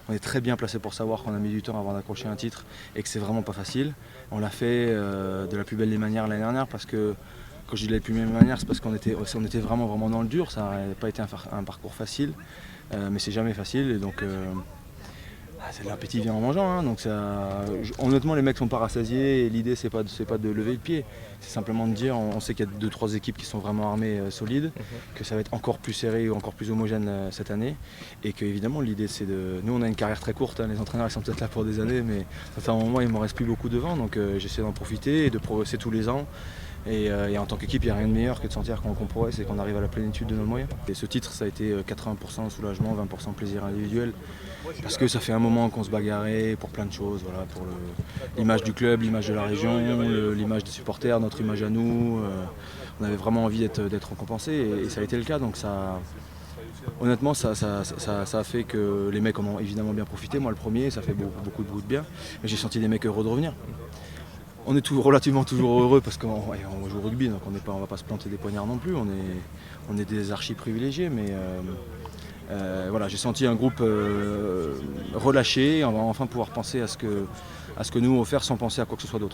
On est très bien placé pour savoir qu'on a mis du temps avant d'accrocher un titre et que c'est vraiment pas facile. On l'a fait de la plus belle des manières l'année dernière parce que quand je dis de la plus belle des manières, c'est parce qu'on était, on était vraiment dans le dur. Ça n'a pas été un parcours facile, mais c'est jamais facile. Et donc, l'appétit vient en mangeant. Hein, donc honnêtement, les mecs sont pas rassasiés et l'idée, c'est pas de lever le pied. C'est simplement de dire, on sait qu'il y a 2-3 équipes qui sont vraiment armées, solides, que ça va être encore plus serré ou encore plus homogène cette année. Et que évidemment, l'idée, c'est de. Nous, on a une carrière très courte. Hein, les entraîneurs, ils sont peut-être là pour des années, mais à un moment, il ne m'en reste plus beaucoup devant. Donc j'essaie d'en profiter et de progresser tous les ans. Et en tant qu'équipe, il n'y a rien de meilleur que de sentir qu'on progresse et qu'on arrive à la plénitude de nos moyens. Et ce titre, ça a été 80% soulagement, 20% plaisir individuel. Parce que ça fait un moment qu'on se bagarrait pour plein de choses, voilà, pour l'image du club, l'image de la région, l'image des supporters, notre image à nous. On avait vraiment envie d'être récompensé et ça a été le cas. Donc honnêtement, ça a fait que les mecs en ont évidemment bien profité. Moi le premier, ça fait beaucoup de bien. Mais j'ai senti les mecs heureux de revenir. On est relativement toujours heureux parce qu'on joue au rugby, donc on ne va pas se planter des poignards non plus. On est des archi privilégiés, mais voilà, j'ai senti un groupe relâché. On va enfin pouvoir penser à ce que nous offrir sans penser à quoi que ce soit d'autre.